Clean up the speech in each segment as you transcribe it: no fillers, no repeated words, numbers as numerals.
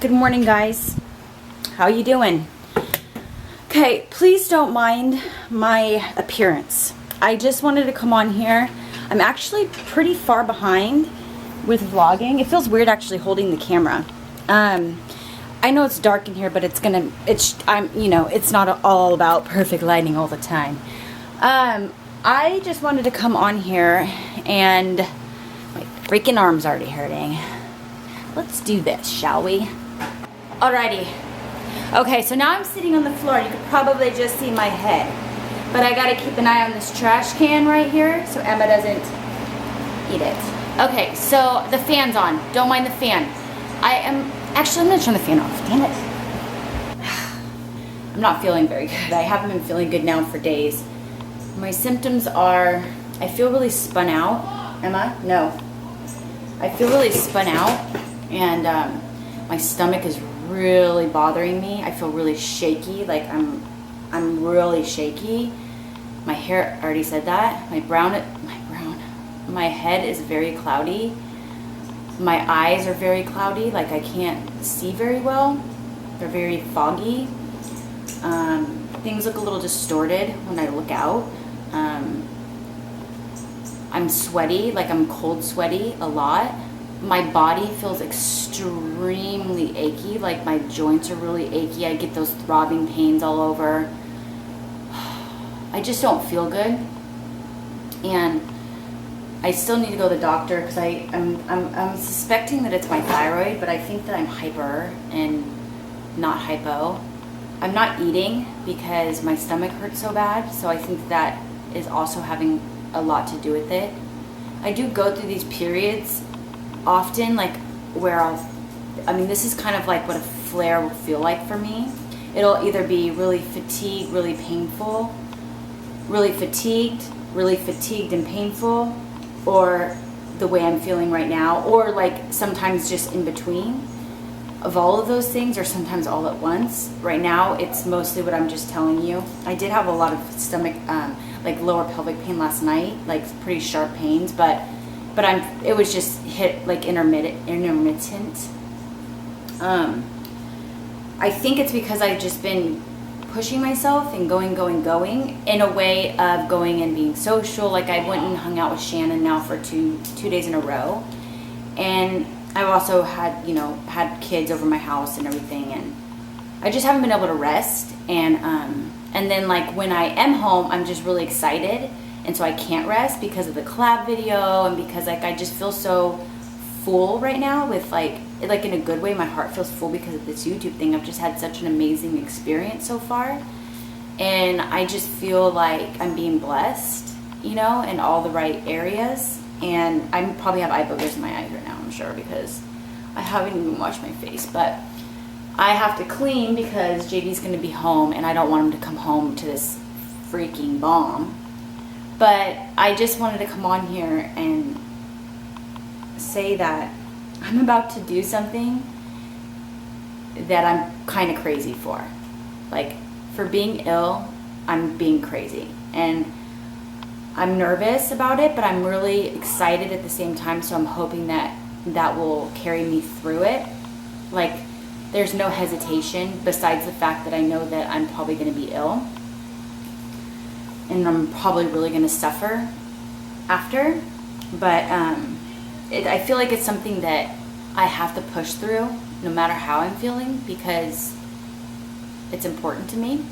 Good morning, guys. How you doing? Okay, please don't mind my appearance. I just wanted to come on here. I'm actually pretty far behind with vlogging. It feels weird actually holding the camera. I know it's dark in here, but it's not all about perfect lighting all the time. I just wanted to come on here, and my freaking arm's already hurting. Let's do this, shall we? Alrighty. Okay, so now I'm sitting on the floor. You could probably just see my head. But I gotta keep an eye on this trash can right here so Emma doesn't eat it. Okay, so the fan's on. Don't mind the fan. Actually, I'm gonna turn the fan off. Damn it. I'm not feeling very good. I haven't been feeling good now for days. My symptoms are, I feel really spun out. Emma? No. I feel really spun out, and my stomach is really bothering me. I feel really shaky, like I'm really shaky. My hair, I already said that. My head is very cloudy. My eyes are very cloudy, like I can't see very well. They're very foggy. Things look a little distorted when I look out. I'm sweaty, like I'm cold sweaty a lot. My body feels extremely achy, like my joints are really achy. I get those throbbing pains all over. I just don't feel good. And I still need to go to the doctor because I'm suspecting that it's my thyroid, but I think that I'm hyper and not hypo. I'm not eating because my stomach hurts so bad, so I think that is also having a lot to do with it. I do go through these periods often, like where this is kind of like what a flare will feel like for me. It'll either be really fatigued, really painful, really fatigued and painful, or the way I'm feeling right now, or like sometimes just in between of all of those things, or sometimes all at once. Right now, it's mostly what I'm just telling you. I did have a lot of stomach, like lower pelvic pain last night, like pretty sharp pains, but it was just hit like intermittent. I think it's because I've just been pushing myself and going in a way of going and being social. Like I went and hung out with Channon now for two days in a row, and I've also had kids over my house and everything, and I just haven't been able to rest. And then like when I am home, I'm just really excited, and so I can't rest because of the collab video, and because like I just feel so full right now with like in a good way. My heart feels full because of this YouTube thing. I've just had such an amazing experience so far, and I just feel like I'm being blessed, in all the right areas. And I probably have eye boogers in my eyes right now, I'm sure, because I haven't even washed my face. But I have to clean because JD's going to be home, and I don't want him to come home to this freaking bomb. But I just wanted to come on here and say that I'm about to do something that I'm kind of crazy for. Like, for being ill, I'm being crazy. And I'm nervous about it, but I'm really excited at the same time, so I'm hoping that will carry me through it. Like, there's no hesitation besides the fact that I know that I'm probably going to be ill, and I'm probably really going to suffer after. But I feel like it's something that I have to push through no matter how I'm feeling, because it's important to me.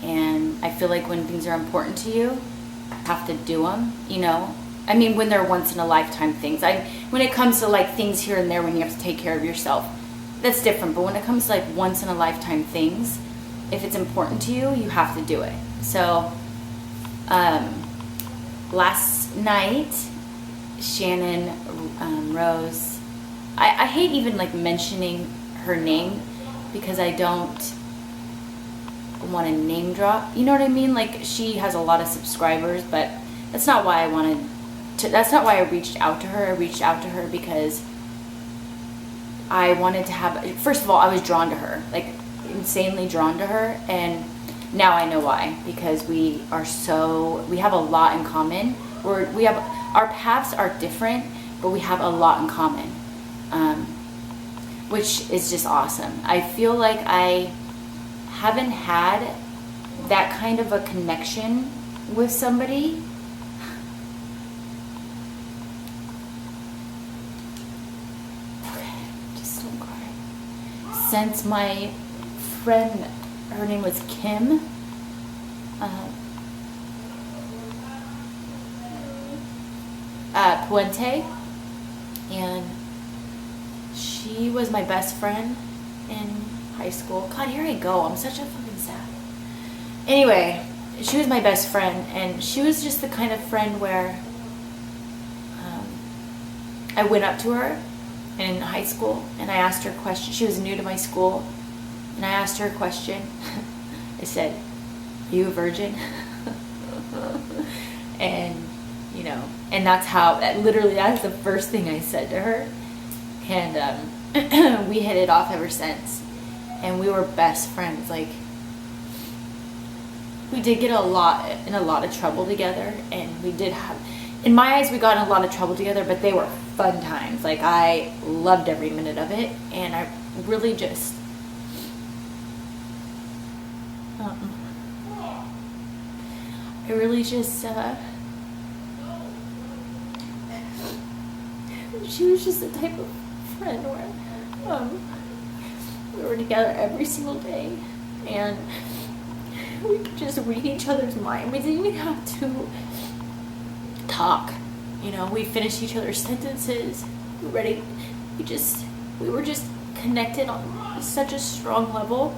And I feel like when things are important to you, have to do them, when they're once in a lifetime things. When it comes to like things here and there, when you have to take care of yourself, that's different. But when it comes to like once in a lifetime things, if it's important to you, you have to do it. So last night, Channon Rose, I hate even like mentioning her name because I don't want to name drop, you know what I mean? Like, she has a lot of subscribers, but that's not why that's not why I reached out to her. I reached out to her because I wanted to have, first of all, I was drawn to her, like insanely drawn to her, and now I know why, because we have a lot in common. Our paths are different, but we have a lot in common. which is just awesome. I feel like I haven't had that kind of a connection with somebody since my friend, her name was Kim, Puente, and she was my best friend in high school. God, here I go. I'm such a fucking sap. Anyway, she was my best friend, and she was just the kind of friend where I went up to her in high school and I asked her a question. She was new to my school, and I asked her a question. I said, "Are you a virgin?" And and that's how, literally, that's the first thing I said to her. And we hit it off ever since, and we were best friends. Like, we did get in a lot of trouble together, and we did have, in my eyes, we got in a lot of trouble together, but they were fun times. Like, I loved every minute of it, and I really just she was just the type of friend where we were together every single day, and we could just read each other's mind. We didn't even have to talk. We finished each other's sentences. We were just connected on such a strong level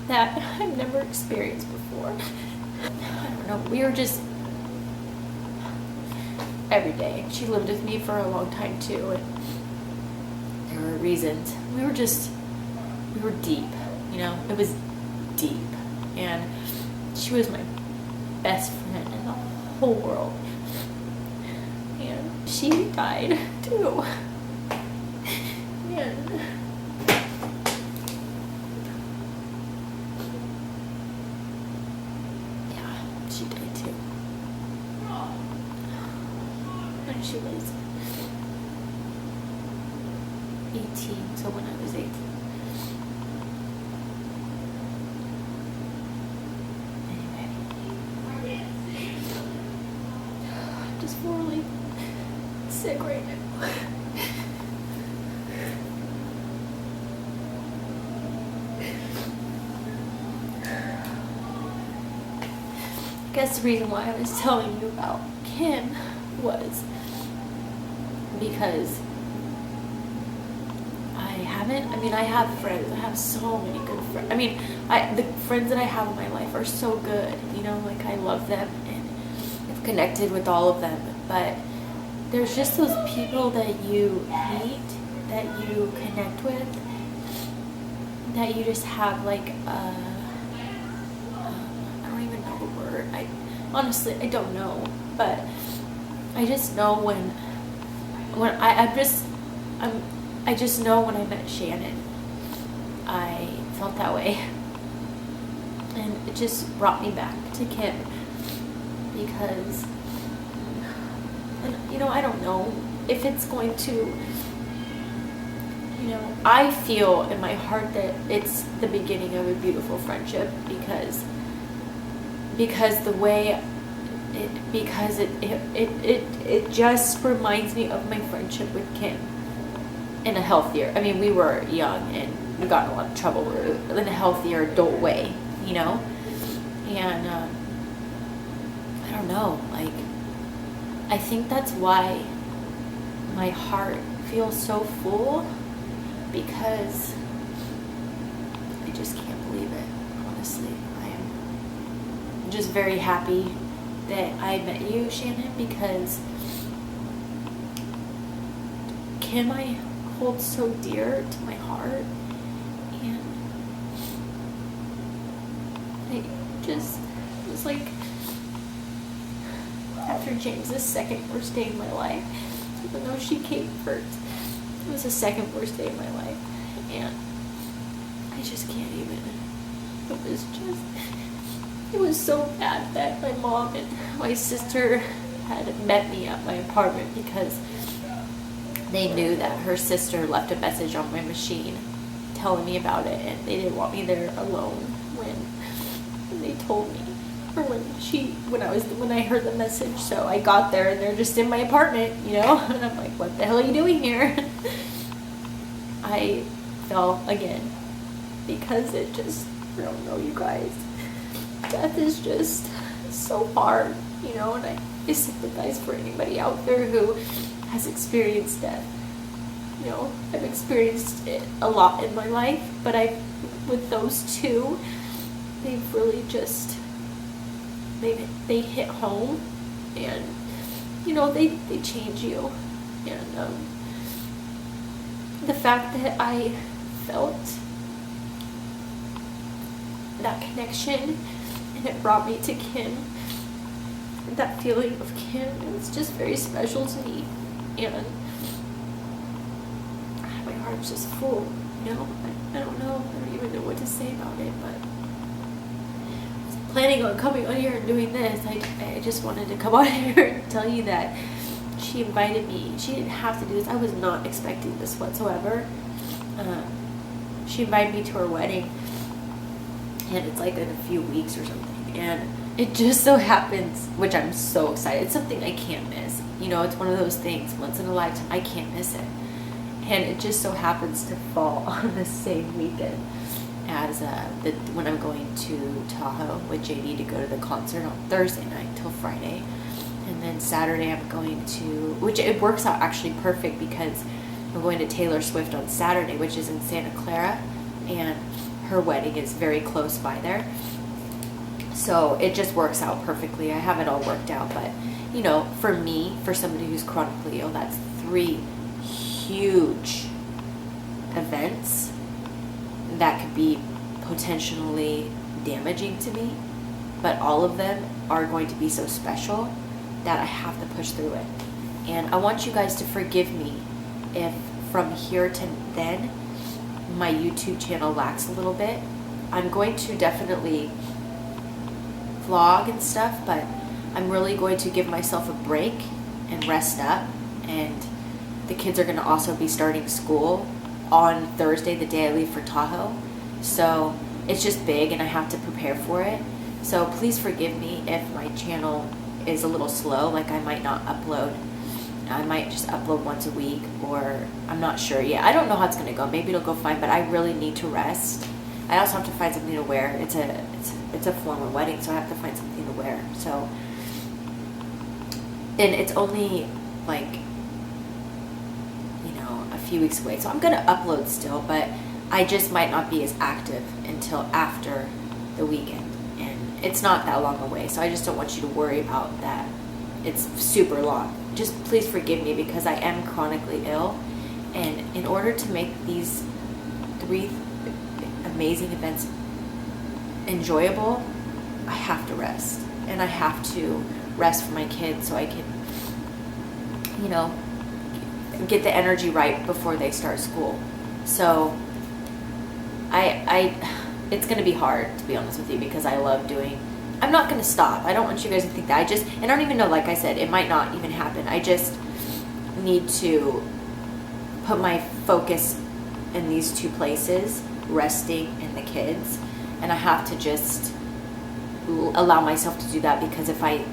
that I've never experienced before. I don't know. We were just every day. She lived with me for a long time too, and there were reasons. We were deep. It was deep, and she was my best friend in the whole world. And she died too. And yeah, she died too. When she was 18, so when I was 18. I'm just really sick right now. I guess the reason why I was telling you about Kim was because I have friends. I have so many good friends. The friends that I have in my life are so good. Like, I love them and I've connected with all of them. But there's just those people that you meet, that you connect with, that you just have like I don't even know the word. Honestly, I don't know. But I just know when I just know when I met Channon, I felt that way. And it just brought me back to Kim, because, I don't know if it's going to, I feel in my heart that it's the beginning of a beautiful friendship, because the way it just reminds me of my friendship with Kim in a healthier, we were young and we got in a lot of trouble in a healthier adult way, and I don't know, like, I think that's why my heart feels so full, because I just can't believe it, honestly. I am just very happy that I met you, Channon, because Kim I hold so dear to my heart, and it was like after James's second worst day in my life, even though she came first, it was the second worst day of my life, and I just can't even. It was so bad that my mom and my sister had met me at my apartment, because they knew that her sister left a message on my machine telling me about it, and they didn't want me there alone when they told me, or when I heard the message. So I got there and they're just in my apartment, and I'm like, what the hell are you doing here? I fell again, because I don't know, you guys, death is just so hard, and I sympathize for anybody out there who has experienced death. I've experienced it a lot in my life, but with those two, they've really just, they hit home, and, they change you. And the fact that I felt that connection, and it brought me to Kim, that feeling of Kim, it's just very special to me, and my heart's just full. I don't know, I don't even know what to say about it, but I was planning on coming on here and doing this. I just wanted to come on here and tell you that she invited me. She didn't have to do this. I was not expecting this whatsoever. She invited me to her wedding, and it's like in a few weeks or something, and it just so happens, which I'm so excited, it's something I can't miss. It's one of those things, once in a lifetime, I can't miss it. And it just so happens to fall on the same weekend as when I'm going to Tahoe with JD to go to the concert on Thursday night till Friday. And then Saturday I'm going to, which it works out actually perfect, because I'm going to Taylor Swift on Saturday, which is in Santa Clara, and her wedding is very close by there. So it just works out perfectly. I have it all worked out. But, for me, for somebody who's chronically ill, that's 3 huge events that could be potentially damaging to me. But all of them are going to be so special that I have to push through it. And I want you guys to forgive me if from here to then my YouTube channel lacks a little bit. I'm going to definitely vlog and stuff, but I'm really going to give myself a break and rest up. And the kids are going to also be starting school on Thursday, the day I leave for Tahoe. So it's just big, and I have to prepare for it. So please forgive me if my channel is a little slow, like I might not upload. I might just upload once a week, or I'm not sure yet. I don't know how it's going to go. Maybe it'll go fine, but I really need to rest. I also have to find something to wear. It's a formal wedding, so I have to find something to wear. So, and it's only like, a few weeks away. So I'm going to upload still, but I just might not be as active until after the weekend. And it's not that long away, so I just don't want you to worry about that. It's super long. Just please forgive me, because I am chronically ill. And in order to make these 3 amazing events enjoyable, I have to rest. And I have to rest for my kids so I can, get the energy right before they start school. So it's going to be hard, to be honest with you, because I love doing, I'm not going to stop. I don't want you guys to think that. And I don't even know, like I said, it might not even happen. I just need to put my focus in these 2 places, resting and the kids. And I have to just allow myself to do that, because if I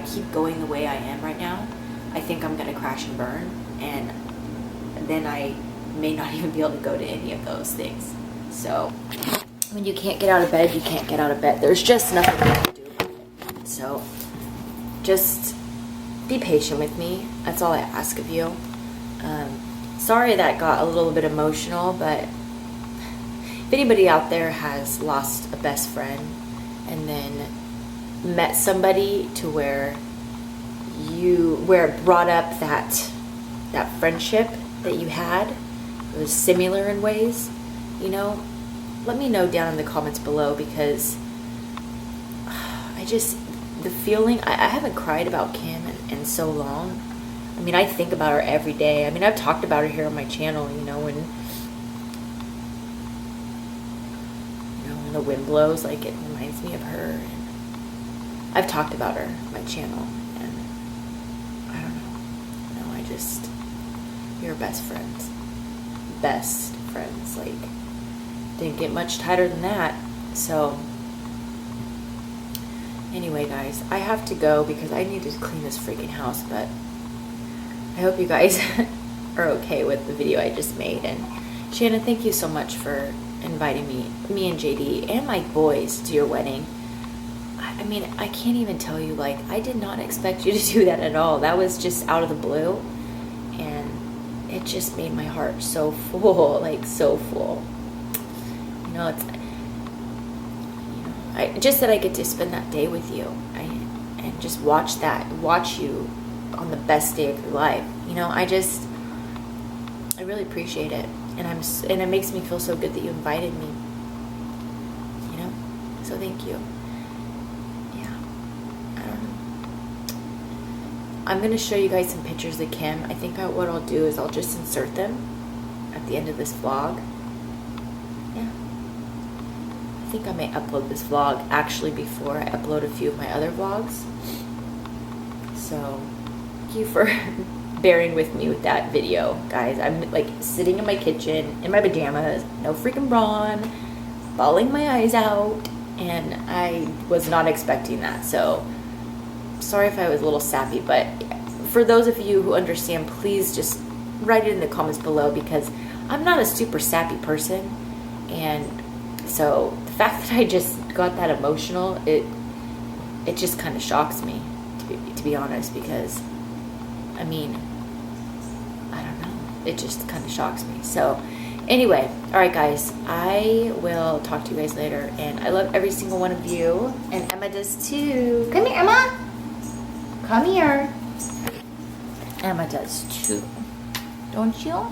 keep going the way I am right now, I think I'm going to crash and burn. And then I may not even be able to go to any of those things. So when you can't get out of bed, you can't get out of bed. There's just nothing you can do about it. So just be patient with me. That's all I ask of you. Sorry that got a little bit emotional, but if anybody out there has lost a best friend and then met somebody to where it brought up that friendship that you had, it was similar in ways, let me know down in the comments below, because the feeling, I haven't cried about Kim in so long. I mean, I think about her every day. I mean, I've talked about her here on my channel, when the wind blows, like, it reminds me of her. And I've talked about her on my channel, and I don't know. We were best friends. Best friends. Like, didn't get much tighter than that. So, anyway, guys, I have to go because I need to clean this freaking house, but I hope you guys are okay with the video I just made. And Shannon, thank you so much for inviting me and JD and my boys to your wedding. I mean, I can't even tell you, like, I did not expect you to do that at all. That was just out of the blue, and it just made my heart so full, like, so full. You know, it's, just that I get to spend that day with you, and just watch you on the best day of your life. You know, I really appreciate it, and it makes me feel so good that you invited me. You know, so thank you. I'm going to show you guys some pictures of Kim. I think what I'll do is I'll just insert them at the end of this vlog. Yeah. I think I may upload this vlog actually before I upload a few of my other vlogs. So, thank you for bearing with me with that video, guys. I'm like sitting in my kitchen in my pajamas, no freaking bra on, bawling my eyes out, and I was not expecting that. So, sorry if I was a little sappy, but for those of you who understand, please just write it in the comments below, because I'm not a super sappy person, and so the fact that I just got that emotional, it just kind of shocks me, to be honest, because I mean, I don't know, it just kind of shocks me. So anyway, all right, guys, I will talk to you guys later, and I love every single one of you, and Emma does too. Come here, Emma. Come here. Emma does too. Don't you?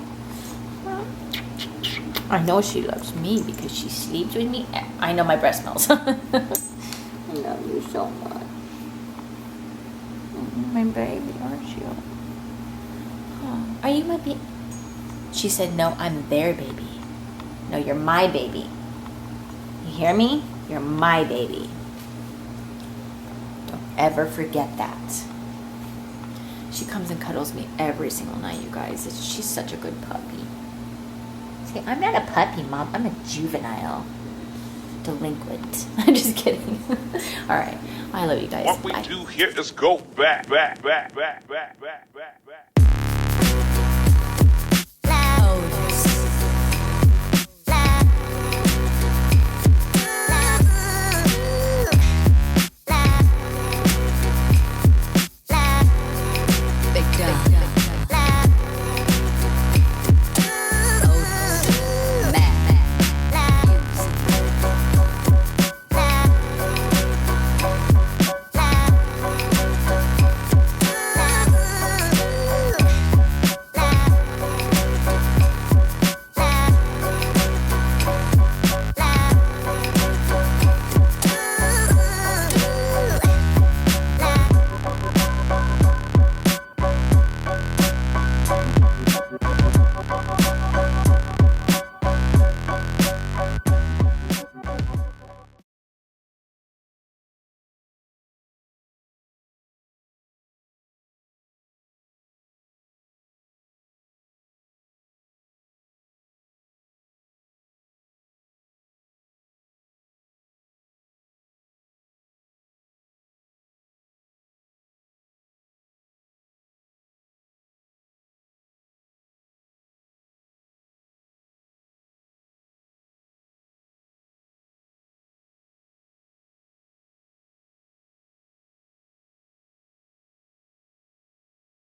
I know she loves me because she sleeps with me. I know my breast smells. I love you so much. My baby, aren't you? Oh, are you my baby? She said, no, I'm their baby. No, you're my baby. You hear me? You're my baby. Ever forget that. She comes and cuddles me every single night, you guys. She's such a good puppy. See, I'm not a puppy, Mom. I'm a juvenile delinquent. I'm just kidding. All right. I love you guys. What we do here is go back. Oh.